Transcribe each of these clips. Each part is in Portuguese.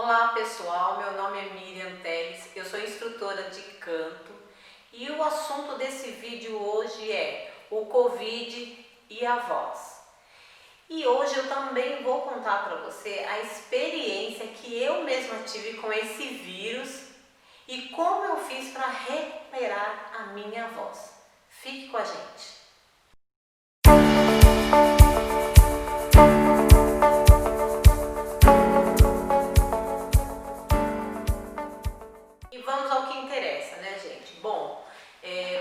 Olá pessoal, meu nome é Miriam Teles, eu sou instrutora de canto e o assunto desse vídeo hoje é o Covid e a voz. E hoje eu também vou contar para você a experiência que eu mesma tive com esse vírus e como eu fiz para recuperar a minha voz. Fique com a gente. Vamos ao que interessa, né, gente? Bom,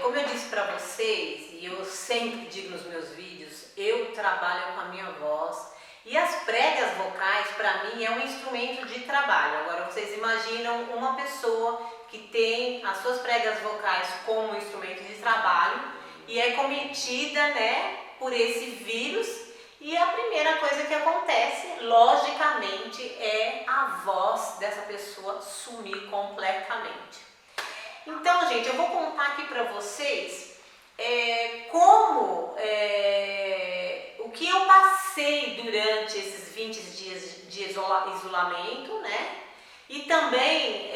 como eu disse para vocês, e eu sempre digo nos meus vídeos, eu trabalho com a minha voz e as pregas vocais, para mim, é um instrumento de trabalho. Agora, vocês imaginam uma pessoa que tem as suas pregas vocais como instrumento de trabalho e é cometida, né, por esse vírus. E a primeira coisa que acontece, logicamente, é a voz dessa pessoa sumir completamente. Então, gente, eu vou contar aqui para vocês o que eu passei durante esses 20 dias de isolamento, né? E também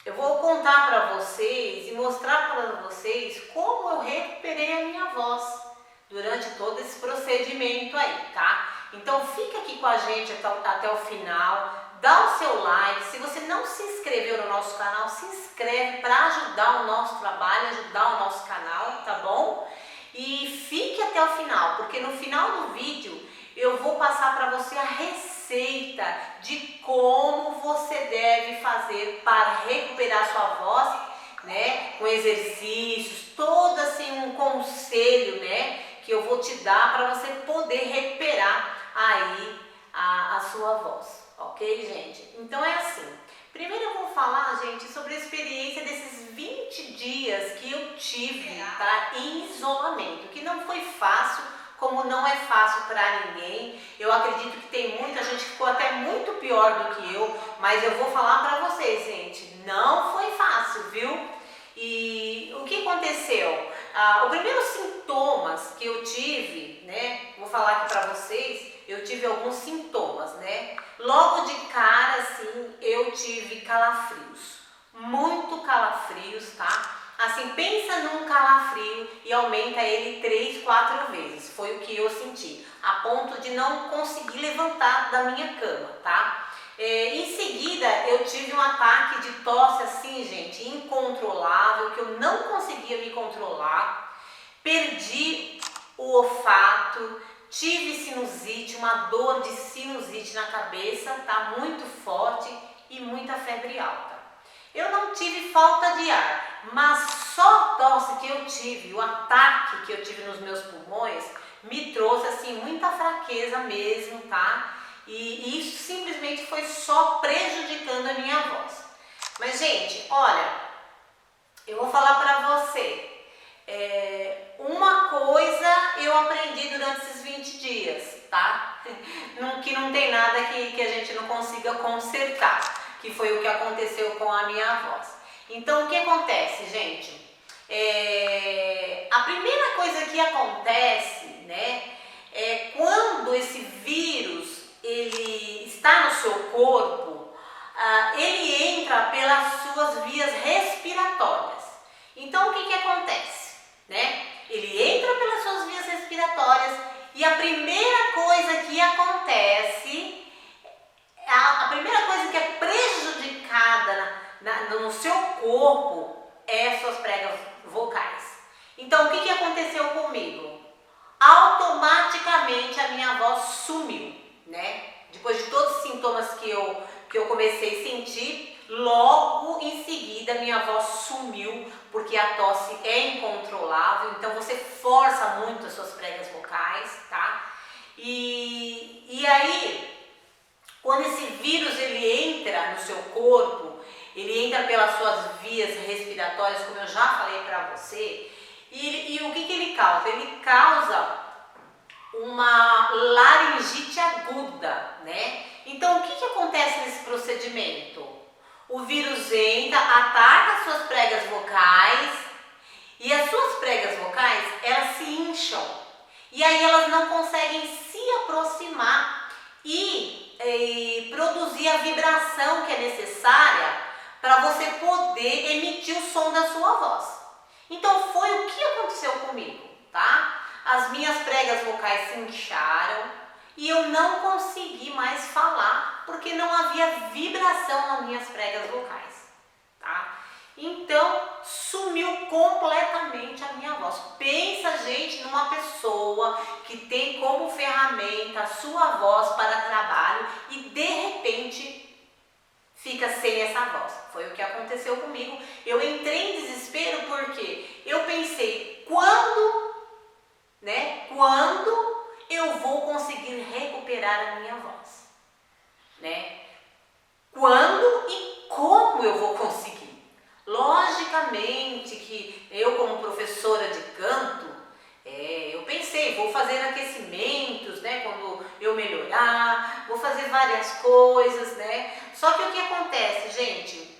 eu vou contar para vocês e mostrar para vocês como eu recuperei a minha voz durante todo esse procedimento aí, tá? Então fica aqui com a gente até o final, dá o seu like. Se você não se inscreveu no nosso canal, se inscreve para ajudar o nosso trabalho, ajudar o nosso canal, tá bom? E fique até o final, porque no final do vídeo eu vou passar para você a receita de como você deve fazer para recuperar sua voz, né? Com exercícios, todo assim um conselho, né? Que eu vou te dar para você poder recuperar aí a sua voz, ok, gente? Então é assim, primeiro eu vou falar, gente, sobre a experiência desses 20 dias que eu tive, tá, em isolamento, que não foi fácil, como não é fácil para ninguém. Eu acredito que tem muita gente que ficou até muito pior do que eu, mas eu vou falar para vocês, gente, não foi fácil, viu? E o que aconteceu? Os primeiros sintomas que eu tive, né? Vou falar aqui para vocês, eu tive alguns sintomas, né? Logo de cara, assim, eu tive calafrios, muito calafrios, tá? Assim, pensa num calafrio e aumenta ele 3, 4 vezes, foi o que eu senti, a ponto de não conseguir levantar da minha cama, tá? Em seguida, eu tive um ataque de tosse assim, gente, incontrolável, que eu não conseguia me controlar. Perdi o olfato, tive sinusite, uma dor de sinusite na cabeça, tá? Muito forte e muita febre alta. Eu não tive falta de ar, mas só a tosse que eu tive, o ataque que eu tive nos meus pulmões, me trouxe assim muita fraqueza mesmo, tá? E isso simplesmente foi só prejudicando a minha voz. Mas, gente, olha, eu vou falar para você. Uma coisa eu aprendi durante esses 20 dias, tá? Que não tem nada que a gente não consiga consertar, que foi o que aconteceu com a minha voz. Então, o que acontece, gente? A primeira coisa que acontece, né, é quando esse vírus ele está no seu corpo, ele entra pelas suas vias respiratórias. Então o que acontece, né? Ele entra pelas suas vias respiratórias e a primeira coisa que acontece, a primeira coisa que é prejudicada no seu corpo é as suas pregas vocais. Então o que aconteceu comigo? Automaticamente a minha voz sumiu, né? Depois de todos os sintomas que eu comecei a sentir, logo em seguida minha voz sumiu, porque a tosse é incontrolável, então você força muito as suas pregas vocais, tá? E aí, quando esse vírus ele entra no seu corpo, ele entra pelas suas vias respiratórias, como eu já falei para você, e o que ele causa? Ele causa uma laringite aguda, né? Então, o que acontece nesse procedimento? O vírus entra, ataca as suas pregas vocais e as suas pregas vocais, elas se incham. E aí elas não conseguem se aproximar e produzir a vibração que é necessária para você poder emitir o som da sua voz. Então foi o que aconteceu comigo, tá? As minhas pregas vocais se incharam e eu não consegui mais falar porque não havia vibração nas minhas pregas vocais, tá? Então sumiu completamente a minha voz. Pensa, gente, numa pessoa que tem como ferramenta a sua voz para trabalho e de repente fica sem essa voz. Foi o que aconteceu comigo. Eu entrei em desespero porque eu pensei, quando eu vou conseguir recuperar a minha voz, né? Quando e como eu vou conseguir? Logicamente que eu, como professora de canto, eu pensei, vou fazer aquecimentos, né? Quando eu melhorar, vou fazer várias coisas, né? Só que o que acontece, gente,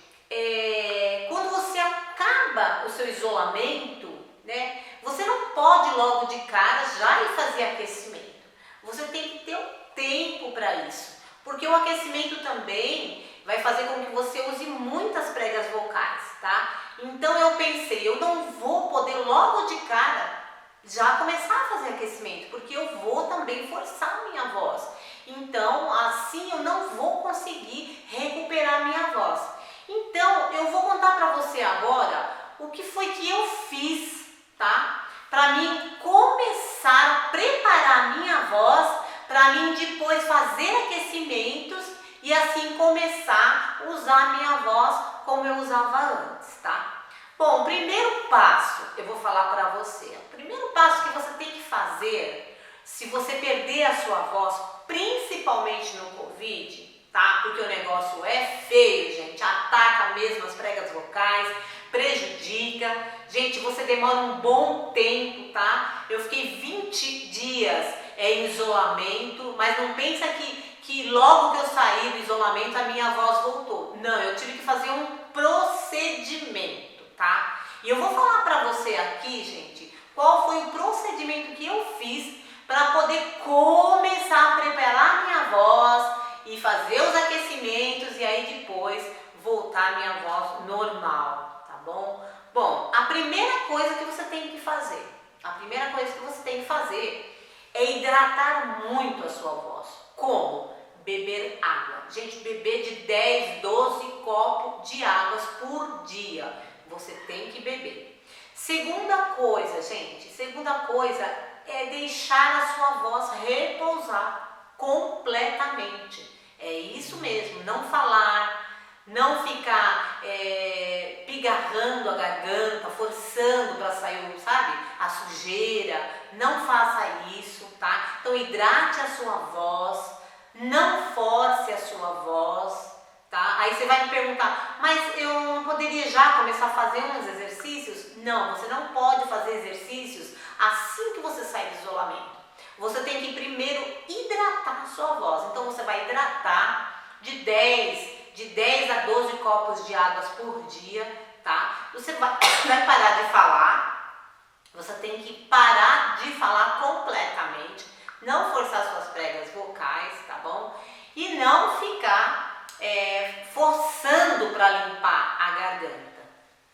quando você acaba o seu isolamento, né? Você não pode logo de cara já ir fazer aquecimento. Você tem que ter um tempo para isso, porque o aquecimento também vai fazer com que você use muitas pregas vocais, tá? Então eu pensei, eu não vou poder logo de cara já começar a fazer aquecimento, porque eu vou também forçar a minha voz. Então, assim eu não vou conseguir recuperar a minha voz. Então, eu vou contar para você agora o que foi que eu fiz, tá? Para mim começar a preparar a minha voz, para mim depois fazer aquecimentos e assim começar a usar a minha voz como eu usava antes, tá? Bom, o primeiro passo, eu vou falar para você. O primeiro passo que você tem que fazer, se você perder a sua voz, principalmente no Covid, tá? Porque o negócio é feio, gente, ataca mesmo as pregas vocais, prejudica. Gente, você demora um bom tempo, tá? Eu fiquei 20 dias em isolamento, mas não pensa que logo que eu saí do isolamento a minha voz voltou. Não, eu tive que fazer um procedimento, tá? E eu vou falar pra você aqui, gente, qual foi o procedimento que eu fiz para poder começar a preparar a minha voz e fazer os aquecimentos e aí depois voltar a minha voz normal, tá bom? Bom, a primeira coisa que você tem que fazer, é hidratar muito a sua voz. Como? Beber água. Gente, beber de 10, 12 copos de águas por dia. Você tem que beber. Segunda coisa é deixar a sua voz repousar completamente. É isso mesmo, não falar, não ficar pigarrando a garganta, forçando para sair, sabe, a sujeira. Não faça isso, tá? Então hidrate a sua voz, não force a sua voz, tá? Aí você vai me perguntar, mas eu não poderia já começar a fazer uns exercícios? Não, você não pode fazer exercícios assim que você sai do isolamento. Você tem que primeiro hidratar a sua voz. Então você vai hidratar de 10 a 12 copos de águas por dia, tá? Você vai parar de falar. Você tem que parar de falar completamente, não forçar suas pregas vocais, tá bom? E não ficar forçando para limpar a garganta,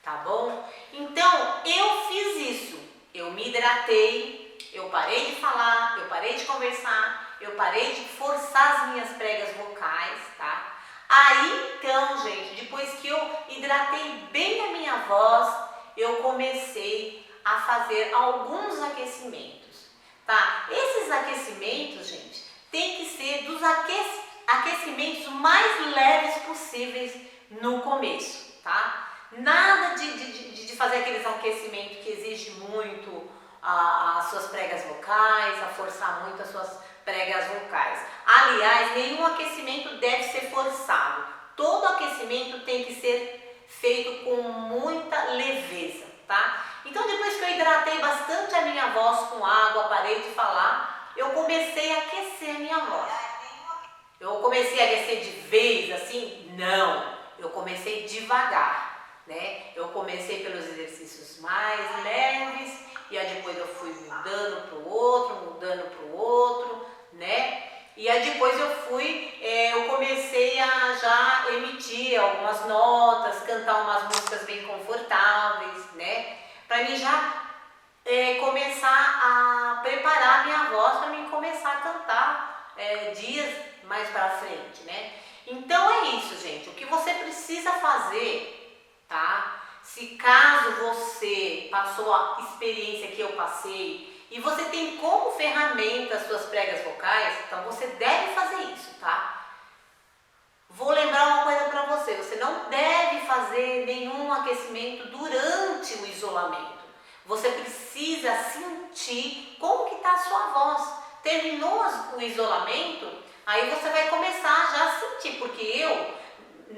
tá bom? Então, eu fiz isso. Eu me hidratei, eu parei de falar, eu parei de conversar, eu parei de forçar as minhas pregas vocais, tá? Aí, então, gente, depois que eu hidratei bem a minha voz, eu comecei a fazer alguns aquecimentos, tá? Esses aquecimentos, gente, tem que ser dos aquecimentos mais leves possíveis no começo, tá? Nada de fazer aqueles aquecimentos que exige muito as suas pregas vocais, a forçar muito as suas pregas vocais. Aliás, nenhum aquecimento deve ser forçado. Todo aquecimento tem que ser feito com muita leveza, tá? Então, depois que eu hidratei bastante a minha voz com água, parei de falar, eu comecei a aquecer a minha voz. Eu comecei a aquecer de vez, assim? Não, eu comecei devagar, né? Eu comecei pelos exercícios mais leves e aí depois eu fui mudando para o outro, né? E aí depois eu comecei a já emitir algumas notas, cantar umas músicas bem confortáveis, né? Pra mim já começar a preparar a minha voz para mim começar a cantar dias mais para frente, né? Então é isso, gente. O que você precisa fazer, tá? Se caso você passou a experiência que eu passei e você tem como ferramenta as suas pregas vocais, então você deve fazer isso, tá? Vou lembrar uma coisa para você. Você não deve fazer nenhum aquecimento durante o isolamento. Você precisa sentir como que está a sua voz. Terminou o isolamento, aí você vai começar já a sentir, porque eu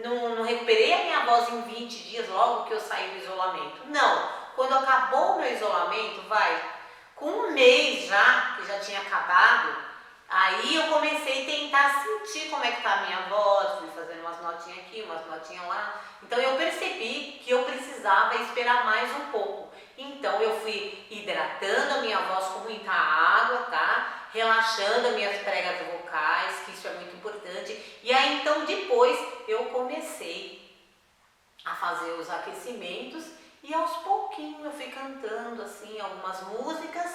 não recuperei a minha voz em 20 dias logo que eu saí do isolamento. Não, quando acabou o meu isolamento, com um mês já, que já tinha acabado, aí eu comecei a tentar sentir como é que tá a minha voz, fui fazendo umas notinhas aqui, umas notinhas lá. Então eu percebi que eu precisava esperar mais um pouco. Então eu fui hidratando a minha voz com muita água, tá? Relaxando as minhas pregas vocais, que isso é muito importante. E aí então depois eu comecei a fazer os aquecimentos e aos pouquinhos eu fui cantando assim algumas músicas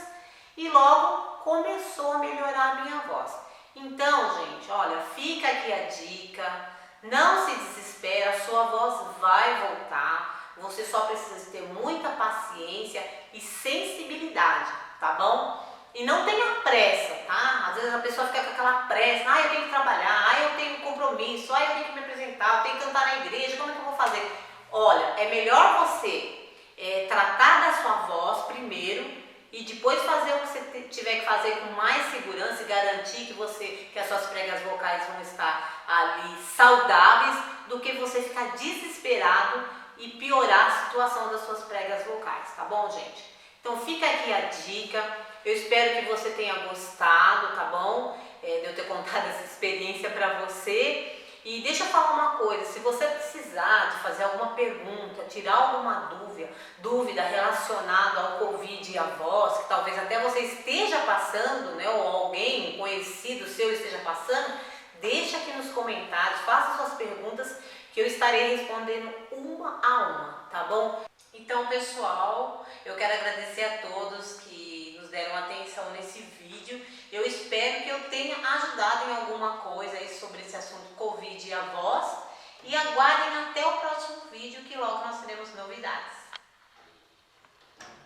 e logo começou a melhorar a minha voz. Então, gente, olha, fica aqui a dica, não se desespera, a sua voz vai voltar. Você só precisa ter muita paciência e sensibilidade, tá bom? E não tenha pressa, tá? Às vezes a pessoa fica com aquela pressa, eu tenho que trabalhar, eu tenho compromisso, eu tenho que me apresentar, eu tenho que cantar na igreja, como é que eu vou fazer? Olha, é melhor você tratar da sua voz primeiro e depois fazer o que você tiver que fazer com mais segurança e garantir que as suas pregas vocais vão estar ali saudáveis, do que você ficar desesperado e piorar a situação das suas pregas vocais, tá bom, gente? Então fica aqui a dica, eu espero que você tenha gostado, tá bom? De eu ter contado essa experiência para você. E deixa eu falar uma coisa, se você precisar de fazer alguma pergunta, tirar alguma dúvida relacionada ao Covid e à voz, que talvez até você esteja passando, né, ou alguém conhecido seu esteja passando, deixa aqui nos comentários, faça suas perguntas que eu estarei respondendo uma a uma, tá bom? Então, pessoal, eu quero agradecer a todos que nos deram atenção nesse vídeo. Eu espero que eu tenha ajudado em alguma coisa aí sobre esse assunto Covid e a voz. E aguardem até o próximo vídeo, que logo nós teremos novidades.